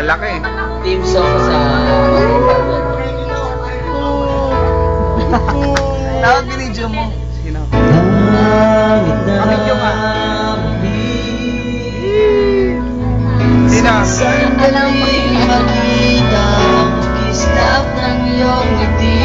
laki. Team song sa Tawag binidyo mo. Sino? Video ka. Sino? Alam mo makita kislap ng iyong ngiti.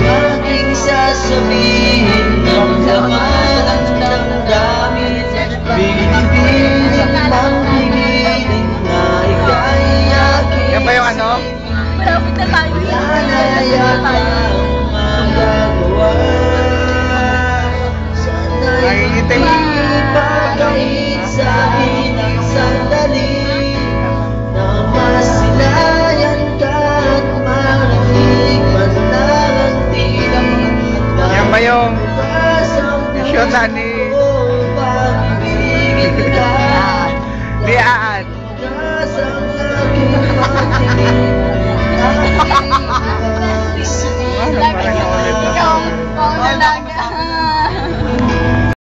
Aking sasabihin ng laman ang damdamin. Binibining pang hiniling na ika'y aking. Yan ba yung ano? Malapit na tayo. Wala na yata ang magagawa. Sana'y Naingitim. ipagkait sa akin ang sandali na masilayan ka at marinig man lang ang tila. Yan ba yung show ni